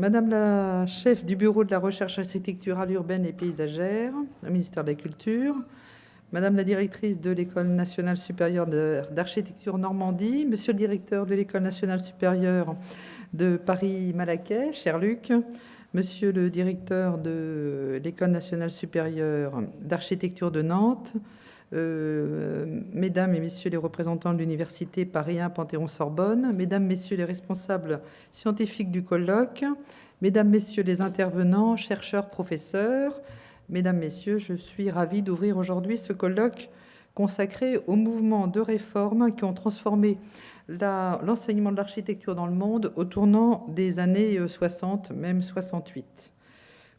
Madame la chef du bureau de la recherche architecturale urbaine et paysagère au ministère de la Culture, Madame la directrice de l'École nationale supérieure d'architecture Normandie, Monsieur le directeur de l'École nationale supérieure de Paris-Malaquais, cher Luc, Monsieur le directeur de l'École nationale supérieure d'architecture de Nantes, Mesdames et Messieurs les représentants de l'Université Paris 1 Panthéon-Sorbonne, Mesdames, Messieurs les responsables scientifiques du colloque, Mesdames, Messieurs les intervenants, chercheurs, professeurs, Mesdames, Messieurs, je suis ravie d'ouvrir aujourd'hui ce colloque consacré aux mouvements de réforme qui ont transformé l'enseignement de l'architecture dans le monde au tournant des années 60, même 68.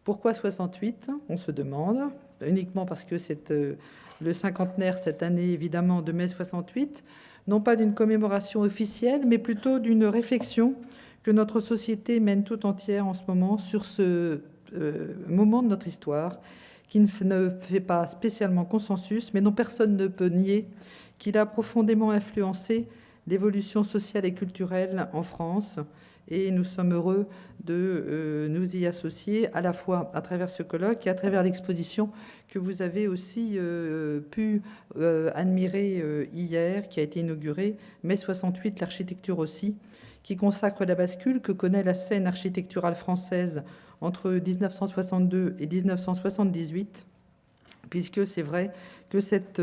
Pourquoi 68 ? On se demande, uniquement parce que c'est le cinquantenaire cette année, évidemment, de mai 68, non pas d'une commémoration officielle, mais plutôt d'une réflexion que notre société mène tout entière en ce moment sur ce moment de notre histoire qui ne fait pas spécialement consensus, mais dont personne ne peut nier qu'il a profondément influencé l'évolution sociale et culturelle en France. Et nous sommes heureux de nous y associer à la fois à travers ce colloque et à travers l'exposition que vous avez aussi pu admirer hier, qui a été inaugurée, mai 68, l'architecture aussi, qui consacre la bascule que connaît la scène architecturale française entre 1962 et 1978, puisque c'est vrai que cette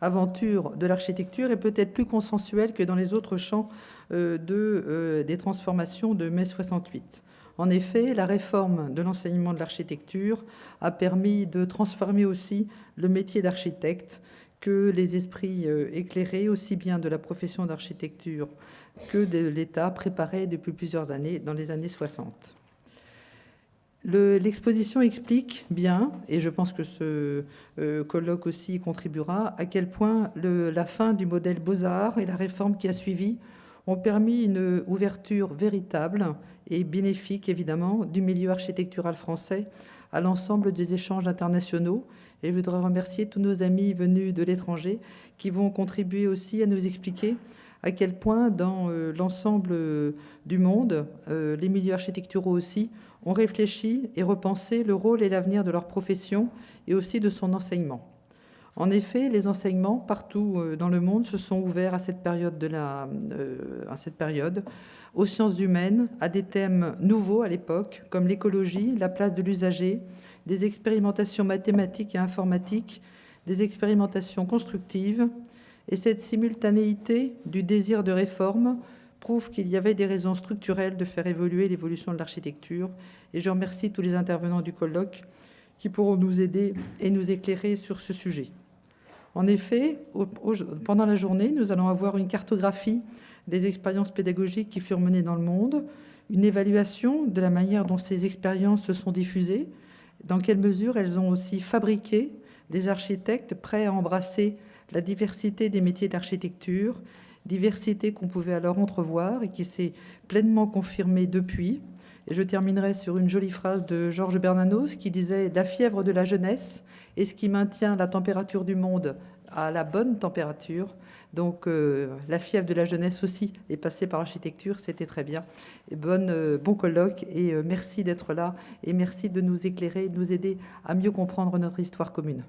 aventure de l'architecture est peut-être plus consensuelle que dans les autres champs des transformations de mai 68. En effet, la réforme de l'enseignement de l'architecture a permis de transformer aussi le métier d'architecte que les esprits éclairés, aussi bien de la profession d'architecture que de l'État, préparaient depuis plusieurs années, dans les années 60. L'exposition explique bien, et je pense que ce colloque aussi y contribuera, à quel point la fin du modèle Beaux-Arts et la réforme qui a suivi ont permis une ouverture véritable et bénéfique, évidemment, du milieu architectural français à l'ensemble des échanges internationaux. Et je voudrais remercier tous nos amis venus de l'étranger qui vont contribuer aussi à nous expliquer à quel point, dans l'ensemble du monde, les milieux architecturaux aussi, ont réfléchi et repensé le rôle et l'avenir de leur profession et aussi de son enseignement. En effet, les enseignements partout dans le monde se sont ouverts à cette période, aux sciences humaines, à des thèmes nouveaux à l'époque, comme l'écologie, la place de l'usager, des expérimentations mathématiques et informatiques, des expérimentations constructives. Et cette simultanéité du désir de réforme prouve qu'il y avait des raisons structurelles de faire évoluer l'évolution de l'architecture. Et je remercie tous les intervenants du colloque qui pourront nous aider et nous éclairer sur ce sujet. En effet, pendant la journée, nous allons avoir une cartographie des expériences pédagogiques qui furent menées dans le monde, une évaluation de la manière dont ces expériences se sont diffusées, dans quelle mesure elles ont aussi fabriqué des architectes prêts à embrasser la diversité des métiers d'architecture, diversité qu'on pouvait alors entrevoir et qui s'est pleinement confirmée depuis. Et je terminerai sur une jolie phrase de Georges Bernanos qui disait « La fièvre de la jeunesse est ce qui maintient la température du monde à la bonne température ». Donc la fièvre de la jeunesse aussi est passée par l'architecture, c'était très bien. Et bon colloque et merci d'être là et merci de nous éclairer, de nous aider à mieux comprendre notre histoire commune.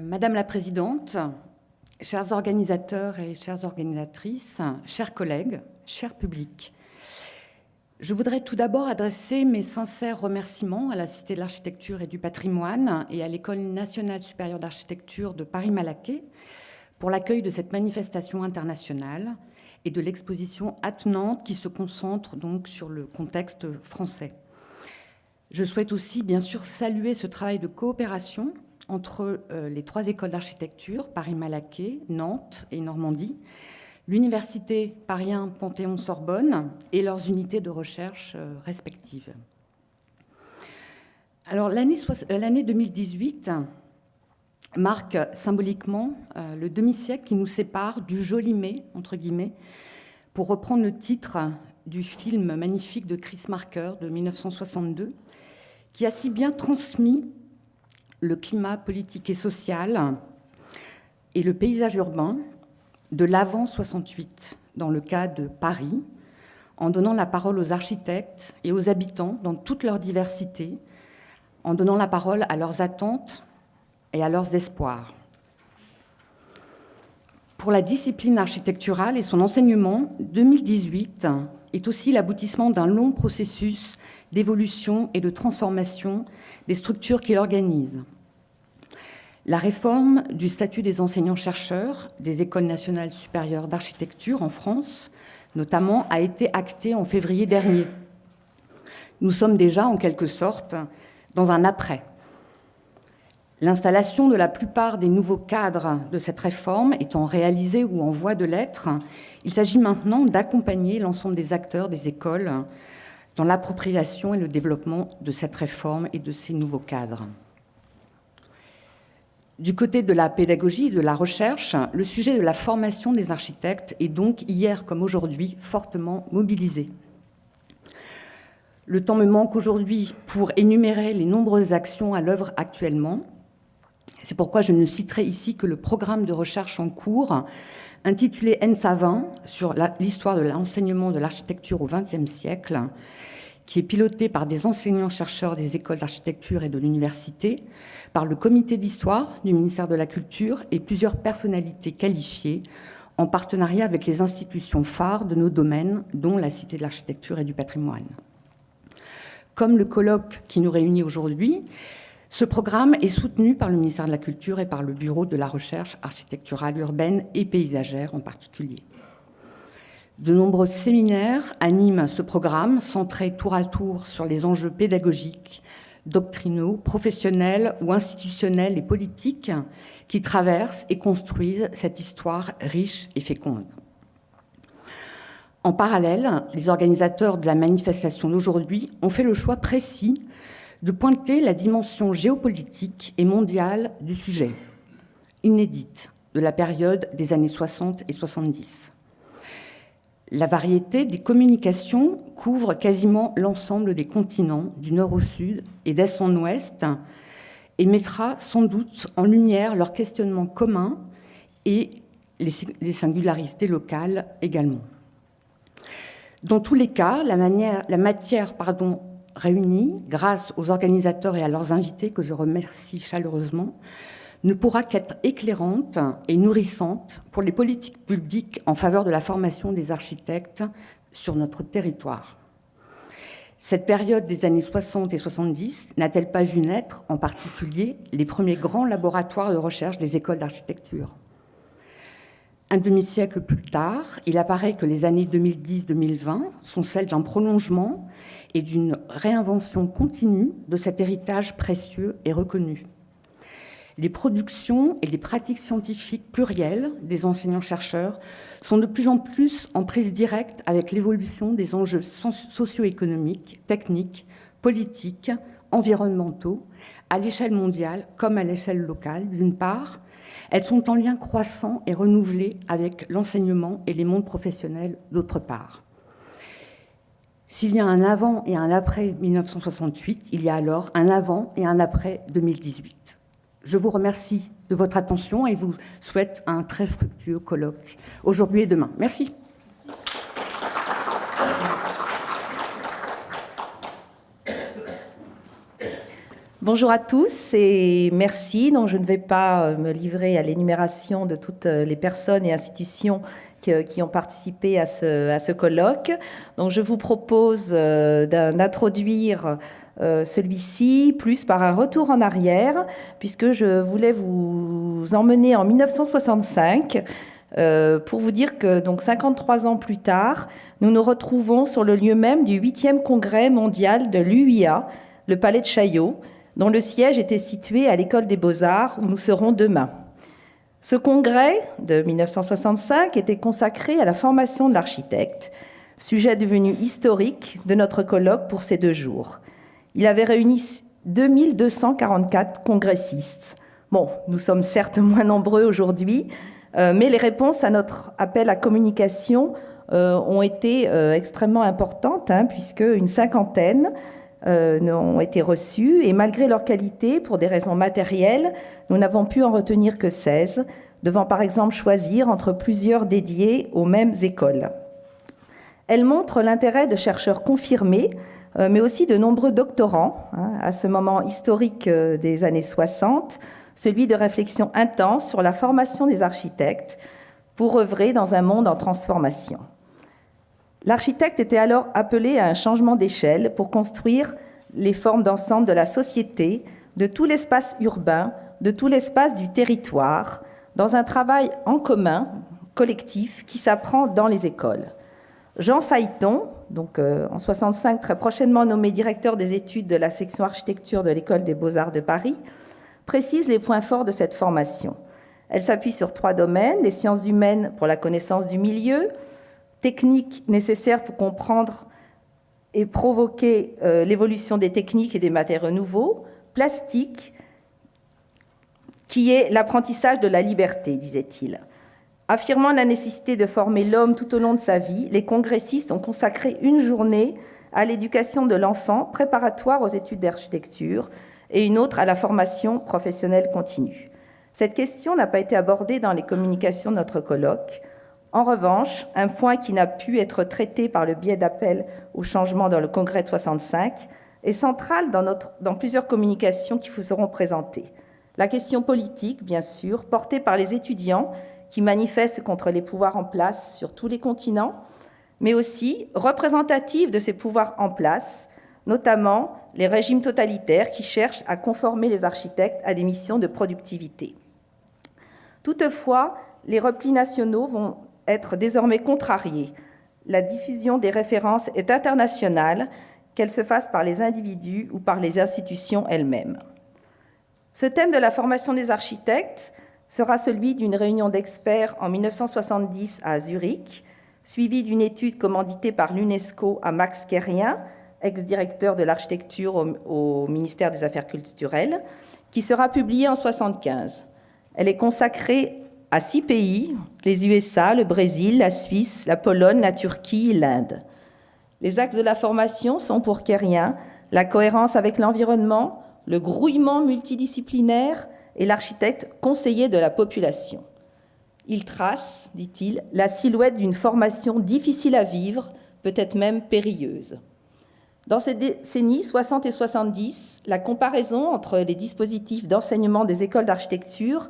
Madame la Présidente, chers organisateurs et chères organisatrices, chers collègues, cher public, je voudrais tout d'abord adresser mes sincères remerciements à la Cité de l'Architecture et du Patrimoine et à l'École nationale supérieure d'architecture de Paris-Malaquais pour l'accueil de cette manifestation internationale et de l'exposition attenante qui se concentre donc sur le contexte français. Je souhaite aussi, bien sûr, saluer ce travail de coopération entre les trois écoles d'architecture, Paris-Malaquais, Nantes et Normandie, l'Université Paris 1 Panthéon-Sorbonne et leurs unités de recherche respectives. Alors, l'année 2018 marque symboliquement le demi-siècle qui nous sépare du joli mai, entre guillemets, pour reprendre le titre du film magnifique de Chris Marker de 1962, qui a si bien transmis le climat politique et social et le paysage urbain de l'avant 68, dans le cas de Paris, en donnant la parole aux architectes et aux habitants dans toute leur diversité, en donnant la parole à leurs attentes et à leurs espoirs. Pour la discipline architecturale et son enseignement, 2018 est aussi l'aboutissement d'un long processus d'évolution et de transformation des structures qui l'organisent. La réforme du statut des enseignants-chercheurs des écoles nationales supérieures d'architecture en France, notamment, a été actée en février dernier. Nous sommes déjà, en quelque sorte, dans un après. L'installation de la plupart des nouveaux cadres de cette réforme étant réalisée ou en voie de l'être, il s'agit maintenant d'accompagner l'ensemble des acteurs des écoles dans l'appropriation et le développement de cette réforme et de ces nouveaux cadres. Du côté de la pédagogie et de la recherche, le sujet de la formation des architectes est donc, hier comme aujourd'hui, fortement mobilisé. Le temps me manque aujourd'hui pour énumérer les nombreuses actions à l'œuvre actuellement. C'est pourquoi je ne citerai ici que le programme de recherche en cours intitulé ENSA 20 sur l'histoire de l'enseignement de l'architecture au XXe siècle, qui est piloté par des enseignants-chercheurs des écoles d'architecture et de l'université, par le comité d'histoire du ministère de la Culture et plusieurs personnalités qualifiées en partenariat avec les institutions phares de nos domaines, dont la Cité de l'Architecture et du Patrimoine. Comme le colloque qui nous réunit aujourd'hui, ce programme est soutenu par le ministère de la Culture et par le Bureau de la recherche architecturale urbaine et paysagère en particulier. De nombreux séminaires animent ce programme, centré tour à tour sur les enjeux pédagogiques, doctrinaux, professionnels ou institutionnels et politiques qui traversent et construisent cette histoire riche et féconde. En parallèle, les organisateurs de la manifestation d'aujourd'hui ont fait le choix précis de pointer la dimension géopolitique et mondiale du sujet, inédite de la période des années 60 et 70. La variété des communications couvre quasiment l'ensemble des continents, du nord au sud et d'est en ouest, et mettra sans doute en lumière leurs questionnements communs et les singularités locales également. Dans tous les cas, la matière réunie, grâce aux organisateurs et à leurs invités, que je remercie chaleureusement, ne pourra qu'être éclairante et nourrissante pour les politiques publiques en faveur de la formation des architectes sur notre territoire. Cette période des années 60 et 70 n'a-t-elle pas vu naître, en particulier, les premiers grands laboratoires de recherche des écoles d'architecture ? Un demi-siècle plus tard, il apparaît que les années 2010-2020 sont celles d'un prolongement et d'une réinvention continue de cet héritage précieux et reconnu. Les productions et les pratiques scientifiques plurielles des enseignants-chercheurs sont de plus en plus en prise directe avec l'évolution des enjeux socio-économiques, techniques, politiques, environnementaux, à l'échelle mondiale comme à l'échelle locale, d'une part. Elles sont en lien croissant et renouvelé avec l'enseignement et les mondes professionnels, d'autre part. S'il y a un avant et un après 1968, il y a alors un avant et un après 2018. Je vous remercie de votre attention et vous souhaite un très fructueux colloque aujourd'hui et demain. Merci. Bonjour à tous et merci. Donc, je ne vais pas me livrer à l'énumération de toutes les personnes et institutions qui ont participé à ce colloque. Donc, je vous propose d'introduire celui-ci plus par un retour en arrière, puisque je voulais vous emmener en 1965 pour vous dire que donc 53 ans plus tard, nous nous retrouvons sur le lieu même du 8e congrès mondial de l'UIA, le Palais de Chaillot, dont le siège était situé à l'École des Beaux-Arts, où nous serons demain. Ce congrès de 1965 était consacré à la formation de l'architecte, sujet devenu historique de notre colloque pour ces 2 jours. Il avait réuni 2244 congressistes. Bon, nous sommes certes moins nombreux aujourd'hui, mais les réponses à notre appel à communication ont été extrêmement importantes, puisque une cinquantaine n'ont été reçus, et malgré leur qualité, pour des raisons matérielles, nous n'avons pu en retenir que 16, devant par exemple choisir entre plusieurs dédiés aux mêmes écoles. Elles montrent l'intérêt de chercheurs confirmés, mais aussi de nombreux doctorants, à ce moment historique des années 60, celui de réflexion intense sur la formation des architectes pour œuvrer dans un monde en transformation. L'architecte était alors appelé à un changement d'échelle pour construire les formes d'ensemble de la société, de tout l'espace urbain, de tout l'espace du territoire, dans un travail en commun, collectif, qui s'apprend dans les écoles. Jean Phaéton, donc en 65 très prochainement nommé directeur des études de la section architecture de l'École des Beaux-Arts de Paris, précise les points forts de cette formation. Elle s'appuie sur 3 domaines, les sciences humaines pour la connaissance du milieu, techniques nécessaires pour comprendre et provoquer l'évolution des techniques et des matériaux nouveaux, plastique, qui est l'apprentissage de la liberté, disait-il. Affirmant la nécessité de former l'homme tout au long de sa vie, les congressistes ont consacré une journée à l'éducation de l'enfant préparatoire aux études d'architecture et une autre à la formation professionnelle continue. Cette question n'a pas été abordée dans les communications de notre colloque. En revanche, un point qui n'a pu être traité par le biais d'appels au changement dans le congrès de 65 est central dans plusieurs communications qui vous seront présentées. La question politique, bien sûr, portée par les étudiants qui manifestent contre les pouvoirs en place sur tous les continents, mais aussi représentative de ces pouvoirs en place, notamment les régimes totalitaires qui cherchent à conformer les architectes à des missions de productivité. Toutefois, les replis nationaux vont être désormais contrariés. La diffusion des références est internationale, qu'elle se fasse par les individus ou par les institutions elles-mêmes. Ce thème de la formation des architectes sera celui d'une réunion d'experts en 1970 à Zurich, suivie d'une étude commanditée par l'UNESCO à Max Kérien, ex-directeur de l'architecture au ministère des Affaires culturelles, qui sera publiée en 1975. Elle est consacrée à 6 pays, les USA, le Brésil, la Suisse, la Pologne, la Turquie et l'Inde. Les axes de la formation sont pour Kérien la cohérence avec l'environnement, le grouillement multidisciplinaire et l'architecte conseiller de la population. Il trace, dit-il, la silhouette d'une formation difficile à vivre, peut-être même périlleuse. Dans ces décennies 60 et 70, la comparaison entre les dispositifs d'enseignement des écoles d'architecture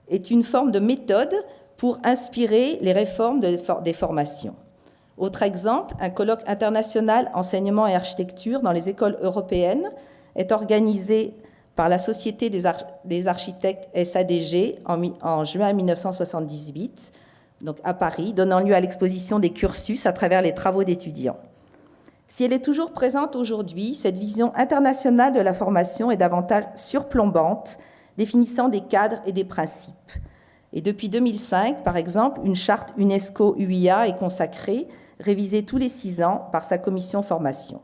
est une forme de méthode pour inspirer les réformes des formations. Autre exemple, un colloque international enseignement et architecture dans les écoles européennes est organisé par la Société des architectes SADG en juin 1978, donc à Paris, donnant lieu à l'exposition des cursus à travers les travaux d'étudiants. Si elle est toujours présente aujourd'hui, cette vision internationale de la formation est davantage surplombante, définissant des cadres et des principes. Et depuis 2005, par exemple, une charte UNESCO-UIA est consacrée, révisée tous les 6 ans par sa commission formation.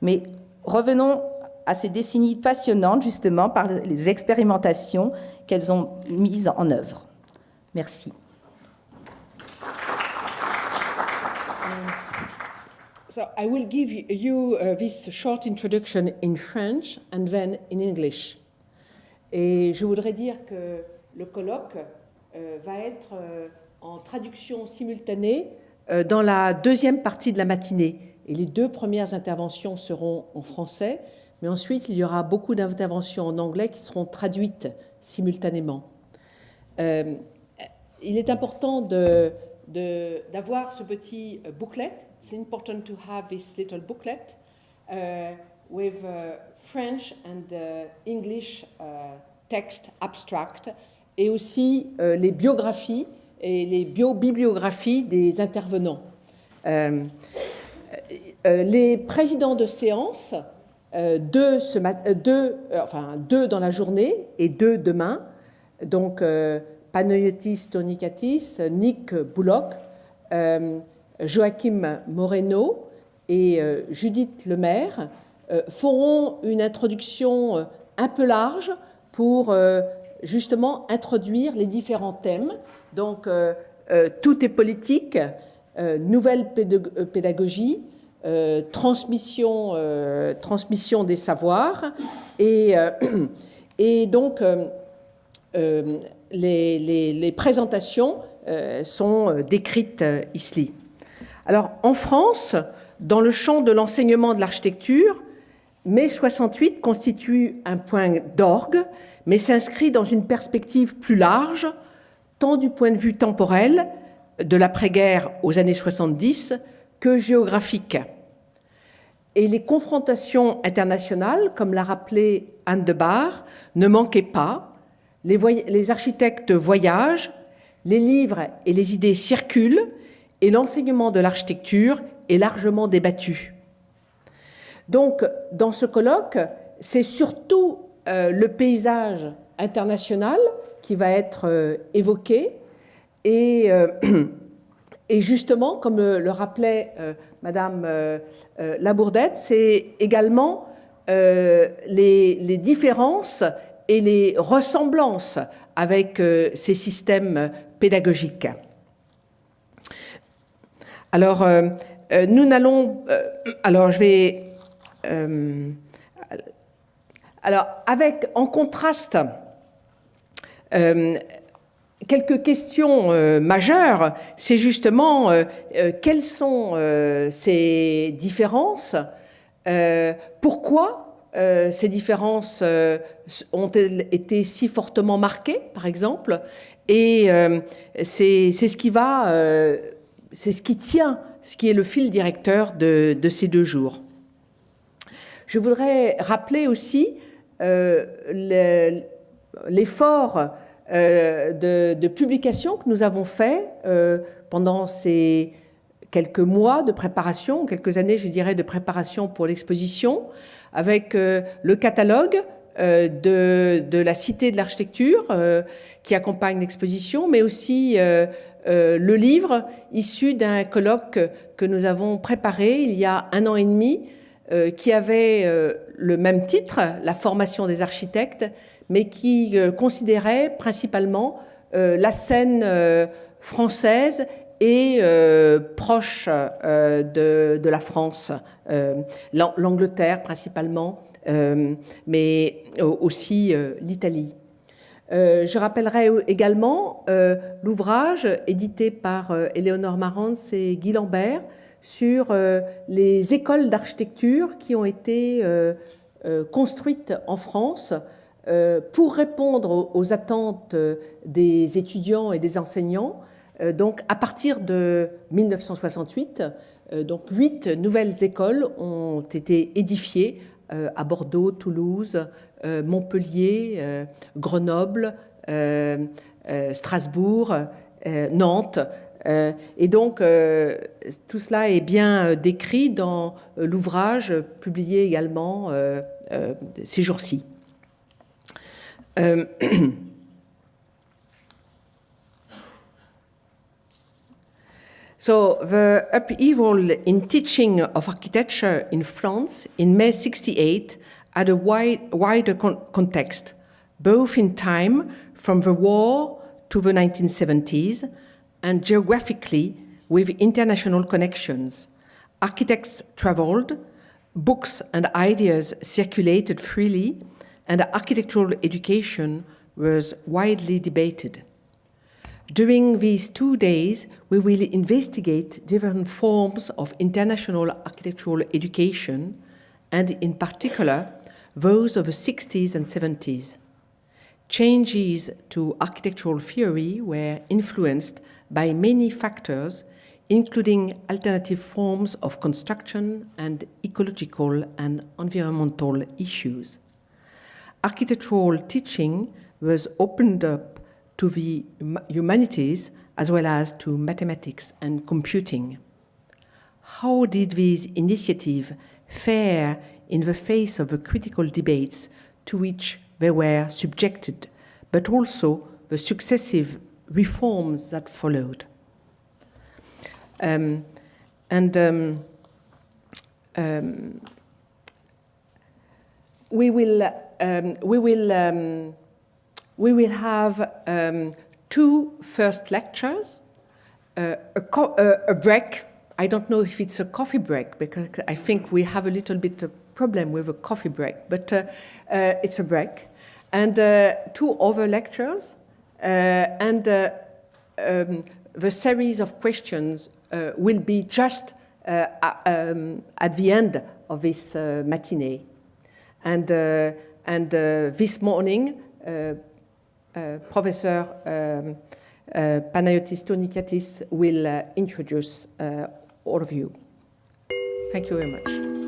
Mais revenons à ces décennies passionnantes, justement, par les expérimentations qu'elles ont mises en œuvre. Merci. So I will give you this short introduction in French and then in English. Et je voudrais dire que le colloque va être en traduction simultanée dans la deuxième partie de la matinée. Et les 2 premières interventions seront en français, mais ensuite il y aura beaucoup d'interventions en anglais qui seront traduites simultanément. Il est important d'avoir ce petit booklet. It's important to have this little booklet with French and English text abstract et aussi les biographies et les bibliographies des intervenants. Les présidents de séance, 2 dans la journée et 2 demain, donc Panayotis Tonikatis, Nick Bullock, Joachim Moreno et Judith Lemaire feront une introduction un peu large pour justement introduire les différents thèmes. Donc, tout est politique, nouvelle pédagogie, transmission des savoirs. Et donc, les présentations sont décrites ici. Alors, en France, dans le champ de l'enseignement de l'architecture, mai 68 constitue un point d'orgue, mais s'inscrit dans une perspective plus large, tant du point de vue temporel, de l'après-guerre aux années 70, que géographique. Et les confrontations internationales, comme l'a rappelé Anne de Bar, ne manquaient pas. Les architectes voyagent, les livres et les idées circulent, et l'enseignement de l'architecture est largement débattu. Donc, dans ce colloque, c'est surtout le paysage international qui va être évoqué. Et justement, comme le rappelait Madame Labourdette, c'est également les différences et les ressemblances avec ces systèmes pédagogiques. Alors, nous n'allons... alors, je vais... alors, avec, en contraste, quelques questions majeures, c'est justement quelles sont ces différences, pourquoi ces différences ont-elles été si fortement marquées, par exemple, et c'est ce qui va, c'est ce qui tient, ce qui est le fil directeur de ces 2 jours. Je voudrais rappeler aussi l'effort de publication que nous avons fait pendant ces quelques mois de préparation, quelques années, je dirais, de préparation pour l'exposition, avec le catalogue de la Cité de l'Architecture qui accompagne l'exposition, mais aussi le livre issu d'un colloque que nous avons préparé il y a 1 an et demi, qui avait le même titre, la formation des architectes, mais qui considérait principalement la scène française et proche de la France, l'Angleterre principalement, mais aussi l'Italie. Je rappellerai également l'ouvrage édité par Éléonore Marantz et Guy Lambert sur les écoles d'architecture qui ont été construites en France pour répondre aux attentes des étudiants et des enseignants. Donc, à partir de 1968, donc 8 nouvelles écoles ont été édifiées à Bordeaux, Toulouse, Montpellier, Grenoble, Strasbourg, Nantes. Et donc, tout cela est bien décrit dans l'ouvrage publié également ces jours-ci. So, the upheaval in teaching of architecture in France in May 68 had a wider context, both in time from the war to the 1970s, and geographically with international connections. Architects traveled, books and ideas circulated freely, and architectural education was widely debated. During these 2 days, we will investigate different forms of international architectural education, and in particular, those of the 60s and 70s. Changes to architectural theory were influenced by many factors, including alternative forms of construction and ecological and environmental issues. Architectural teaching was opened up to the humanities as well as to mathematics and computing. How did these initiatives fare in the face of the critical debates to which they were subjected, but also the successive reforms that followed? We will have 2 first lectures, a break, I don't know if it's a coffee break, because I think we have a little bit of problem with a coffee break, but it's a break. And 2 other lectures, and the series of questions will be just at the end of this matinee. And this morning, Professor Panayotis Tonikatis will introduce all of you. Thank you very much.